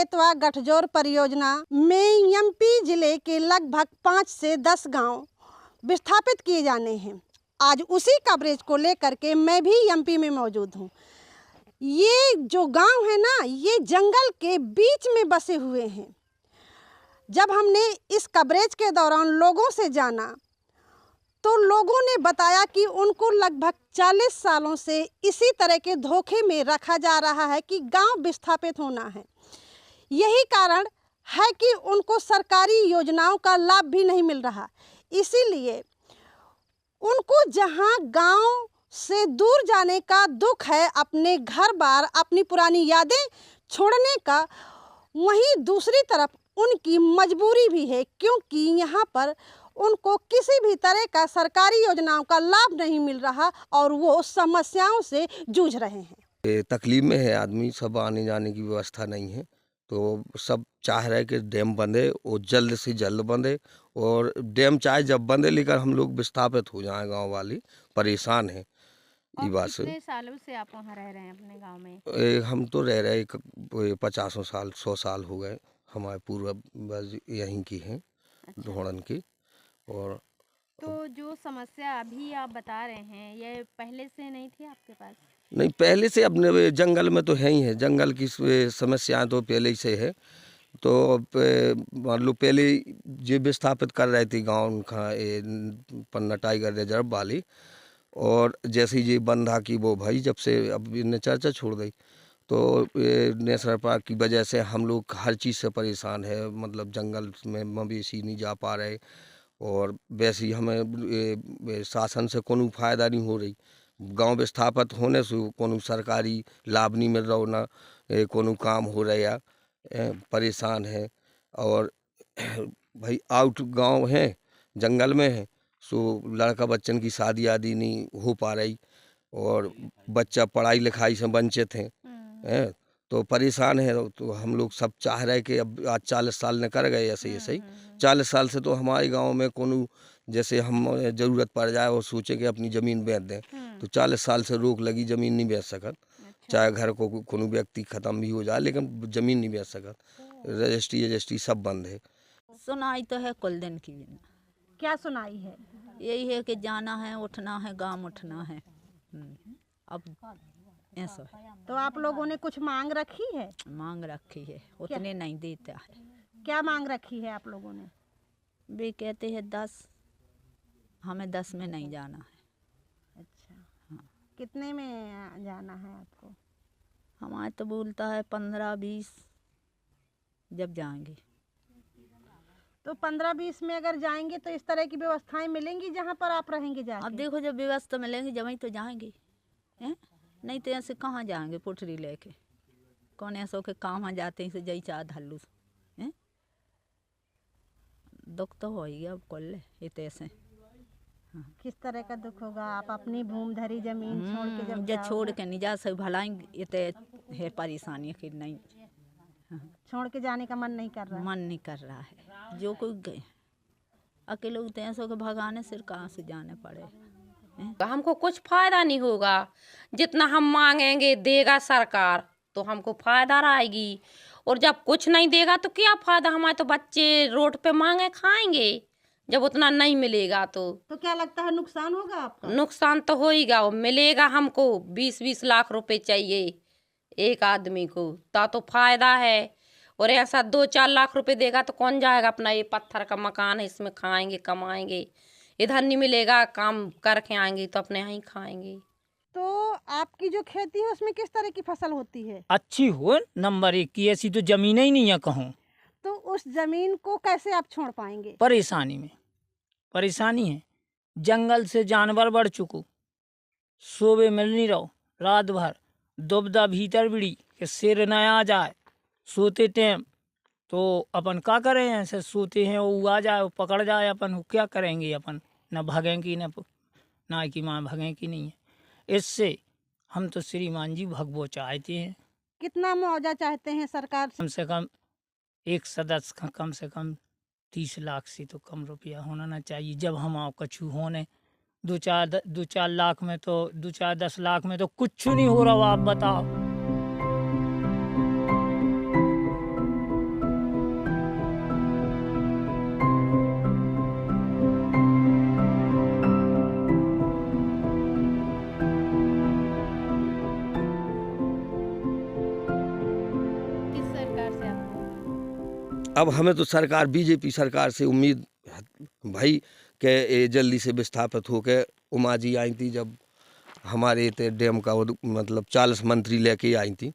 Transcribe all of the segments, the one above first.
बेतवा गठजोड़ परियोजना में एमपी जिले के लगभग 5 से 10 गांव विस्थापित किए जाने हैं। आज उसी कवरेज को लेकर के मैं भी एमपी में मौजूद हूं। ये जो गांव है ना, ये जंगल के बीच में बसे हुए हैं। जब हमने इस कवरेज के दौरान लोगों से जाना तो लोगों ने बताया कि उनको लगभग 40 सालों से इसी तरह के धोखे में रखा जा रहा है कि गांव विस्थापित होना है। यही कारण है कि उनको सरकारी योजनाओं का लाभ भी नहीं मिल रहा। इसीलिए उनको जहां गांव से दूर जाने का दुख है, अपने घर बार, अपनी पुरानी यादें छोड़ने का, वहीं दूसरी तरफ उनकी मजबूरी भी है, क्योंकि यहाँ पर उनको किसी भी तरह का सरकारी योजनाओं का लाभ नहीं मिल रहा और वो समस्याओं से जूझ रहे हैं। तकलीफ में है आदमी, सब आने जाने की व्यवस्था नहीं है, तो सब चाह रहे कि डैम बंधे और जल्द से जल्द बंधे। और डैम चाहे जब बंधे, लेकर हम लोग विस्थापित हो जाएं, गांव वाली परेशान हैं। ये बात से कितने सालों से आप वहाँ रह रहे हैं अपने गांव में? हम तो रह रहे 50 साल 100 साल हो गए। हमारे पूर्वज यहीं की हैं, ढोड़न की। और तो जो समस्या अभी आप बता रहे हैं, ये पहले से नहीं थी आपके पास? नहीं, पहले से अपने जंगल में तो है ही है। जंगल की समस्याएं तो पहले ही से है। तो मान लो पहले जो विस्थापित कर रही थी गाँव का पन्ना टाइगर रिजर्व वाली, और जैसे ही ये बंधा की वो भाई, जब से अब इन्हें चर्चा छोड़ दी, तो नेशनल पार्क की वजह से हम लोग हर चीज़ से परेशान है। मतलब जंगल में मवेशी नहीं जा पा रहे, और वैसे ही हमें शासन से कोनो फायदा नहीं हो रही। गांव विस्थापित होने से कोनो सरकारी लाभ नहीं मिल रहा, ना कोनो काम हो रहा, परेशान है। और भाई आउट गांव है, जंगल में है, सो लड़का बच्चन की शादी आदि नहीं हो पा रही, और बच्चा पढ़ाई लिखाई से वंचित हैं, तो परेशान है। तो हम लोग सब चाह रहे कि अब आज 40 साल ने कर गए ऐसे ऐसे ही। 40 साल से तो हमारे गांव में कोनो जैसे हम ज़रूरत पड़ जाए और सोचे कि अपनी ज़मीन बेच दें, तो 40 साल से रोक लगी, ज़मीन नहीं बेच सकत। चाहे घर को कोनो व्यक्ति ख़त्म भी हो जाए, लेकिन ज़मीन नहीं बेच सकत। रजिस्ट्री सब बंद है। सुनाई तो है कुल दिन की। क्या सुनाई है? यही है कि जाना है, उठना है, गांव उठना है। अब ऐसा है। तो आप लोगों ने कुछ मांग रखी है? मांग रखी है, उतने नहीं देता है। क्या मांग रखी है आप लोगों ने? वे कहते हैं 10, हमें 10 में नहीं जाना है। अच्छा, हाँ। कितने में जाना है आपको? हमारे तो बोलता है 15-20 जब जाएंगे। तो 15-20 में अगर जाएंगे तो इस तरह की व्यवस्थाएं मिलेंगी जहां पर आप रहेंगे जाके? अब देखो, जब व्यवस्था मिलेंगी जब ही तो जाएंगे, हैं? नहीं तो ऐसे कहाँ जाएंगे पुटरी लेके? कौन ऐसा के काम जाते हैं से जई चाह धल्लू हैं? दुख तो हो ही अब कुल इतने से। हाँ। किस तरह का दुख होगा? आप अपनी भूमि धरी जमीन छोड़ के जब छोड़ के नहीं जा सब भलाई, इतने है परेशानी कि नहीं। छोड़ के जाने का मन नहीं कर रहा? मन नहीं कर रहा है। जो कोई गए अकेले उतने के भगाने सिर कहाँ से जाने पड़े। हमको कुछ फायदा नहीं होगा। जितना हम मांगेंगे देगा सरकार तो हमको फायदा रहेगी, और जब कुछ नहीं देगा तो क्या फायदा? हमारे तो बच्चे रोड पे मांगे खाएंगे जब उतना नहीं मिलेगा। तो क्या लगता है नुकसान होगा आपका? नुकसान तो होगा। मिलेगा हमको 20-20 लाख रुपए चाहिए एक आदमी को, तो फायदा है। और ऐसा 2-4 लाख रुपए देगा तो कौन जाएगा? अपना ये पत्थर का मकान है, इसमें खाएंगे कमाएंगे। इधर नहीं मिलेगा, काम करके आएंगे तो अपने यहाँ ही खाएंगे। तो आपकी जो खेती है उसमें किस तरह की फसल होती है? अच्छी हो, नंबर 1 की। ऐसी तो जमीन ही नहीं है कहूँ। तो उस जमीन को कैसे आप छोड़ पाएंगे? परेशानी है। जंगल से जानवर बढ़ चुको, सोबे मिल नहीं रहो, रात भर दुबदा भीतर बिड़ी कि शेर न आ जाए सोते टाइम, तो अपन क्या करें? ऐसे सोते हैं, वो आ जाए, वो पकड़ जाए, अपन क्या करेंगे? अपन न भगेंगी ना कि माँ भगेंगी नहीं है। इससे हम तो श्रीमान जी भगवो चाहते हैं। कितना मुआवजा चाहते हैं सरकार से? कम से कम एक सदस्य का कम से कम 30 लाख से तो कम रुपया होना ना चाहिए। जब हम आओ कछु होने 2-4 लाख में तो 2-4-10 लाख में तो कुछ नहीं हो रहा। आप बताओ। अब हमें तो सरकार बीजेपी सरकार से उम्मीद भाई कि ये जल्दी से विस्थापित होके उमा जी आई थी जब हमारे ते डैम का मतलब 40 मंत्री लेके आई थी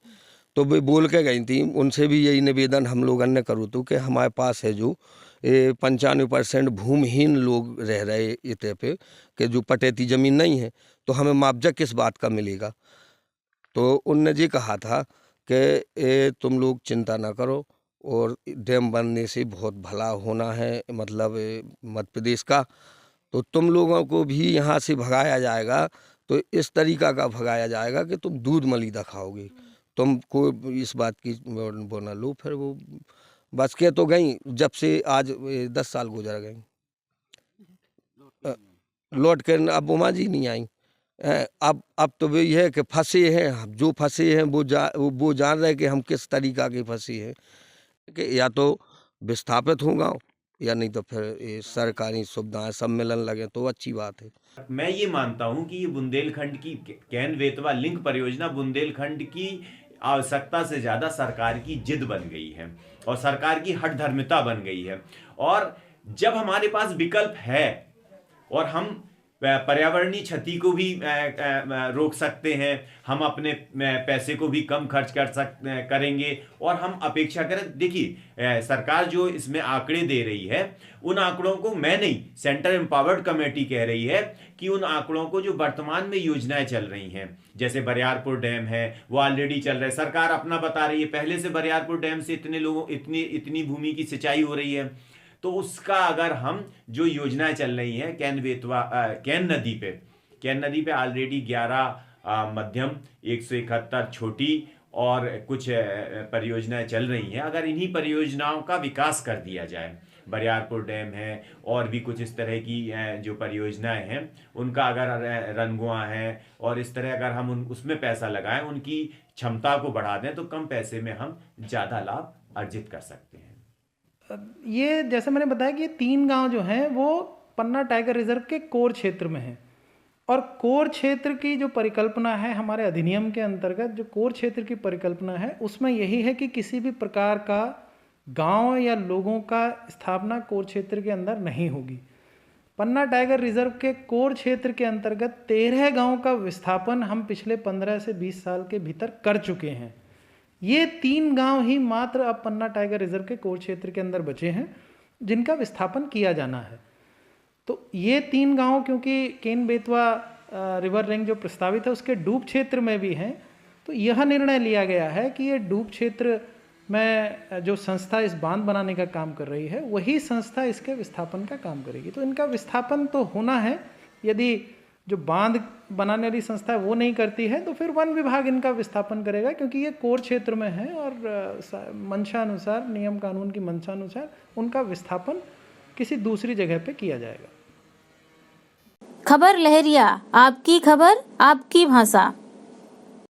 तो वे बोल के गई थी। उनसे भी यही निवेदन हम लोगों ने करूँ तो कि हमारे पास है जो 95% भूमिहीन लोग रह रहे इतने पे कि जो पटेती ज़मीन नहीं है, तो हमें मुआवजा किस बात का मिलेगा। तो उनने जी कहा था कि तुम लोग चिंता ना करो और डैम बनने से बहुत भला होना है, मतलब मध्य प्रदेश का, तो तुम लोगों को भी यहाँ से भगाया जाएगा। तो इस तरीका का भगाया जाएगा कि तुम दूध मलीदा खाओगे, तुमको इस बात की वो ना लो। फिर वो बस के तो गई, जब से आज 10 साल गुजर गए, लौट कर अब उमा जी नहीं आई। अब तो वही है कि फंसे हैं, जो फंसे हैं वो जान रहे कि हम किस तरीका के फंसे हैं कि या तो विस्थापित होगा या नहीं तो फिर ये सरकारी सुविधाएं सब मिलन लगे तो अच्छी बात है। मैं ये मानता हूं कि ये बुंदेलखंड की कैन बेतवा लिंक परियोजना बुंदेलखंड की आवश्यकता से ज़्यादा सरकार की जिद बन गई है और सरकार की हठधर्मिता बन गई है। और जब हमारे पास विकल्प है और हम पर्यावरणीय क्षति को भी रोक सकते हैं, हम अपने पैसे को भी कम खर्च करेंगे और हम अपेक्षा करें। देखिए सरकार जो इसमें आंकड़े दे रही है उन आंकड़ों को मैं नहीं, सेंट्रल एम्पावर्ड कमेटी कह रही है कि उन आंकड़ों को जो वर्तमान में योजनाएं चल रही हैं, जैसे बरियारपुर डैम है वो ऑलरेडी चल रहा है, सरकार अपना बता रही है पहले से बरियारपुर डैम से इतनी भूमि की सिंचाई हो रही है। तो उसका अगर हम जो योजनाएं चल रही हैं कैन नदी पे ऑलरेडी 11 मध्यम 171 छोटी और कुछ परियोजनाएं चल रही हैं। अगर इन्हीं परियोजनाओं का विकास कर दिया जाए, बरियारपुर डैम है और भी कुछ इस तरह की जो परियोजनाएं हैं उनका अगर रनगुआ है और इस तरह अगर हम उसमें पैसा लगाएं, उनकी क्षमता को बढ़ा दें तो कम पैसे में हम ज़्यादा लाभ अर्जित कर सकते हैं। ये जैसे मैंने बताया कि ये 3 गांव जो हैं वो पन्ना टाइगर रिजर्व के कोर क्षेत्र में हैं और कोर क्षेत्र की जो परिकल्पना है हमारे अधिनियम के अंतर्गत, जो कोर क्षेत्र की परिकल्पना है उसमें यही है कि किसी भी प्रकार का गांव या लोगों का स्थापना कोर क्षेत्र के अंदर नहीं होगी। पन्ना टाइगर रिजर्व के कोर क्षेत्र के अंतर्गत 13 गाँव का विस्थापन हम पिछले 15 से 20 साल के भीतर कर चुके हैं। ये 3 गांव ही मात्र अब पन्ना टाइगर रिजर्व के कोर क्षेत्र के अंदर बचे हैं जिनका विस्थापन किया जाना है। तो ये 3 गांव क्योंकि केन बेतवा रिवर रिंग जो प्रस्तावित है उसके डूब क्षेत्र में भी हैं, तो यह निर्णय लिया गया है कि ये डूब क्षेत्र में जो संस्था इस बांध बनाने का काम कर रही है वही संस्था इसके विस्थापन का काम करेगी। तो इनका विस्थापन तो होना है, यदि जो बांध बनाने वाली संस्था है वो नहीं करती है तो फिर वन विभाग इनका विस्थापन करेगा, क्योंकि ये कोर क्षेत्र में है और मंशा अनुसार, नियम कानून की मंशा अनुसार उनका विस्थापन किसी दूसरी जगह पे किया जाएगा। खबर लहरिया, आपकी खबर आपकी भाषा।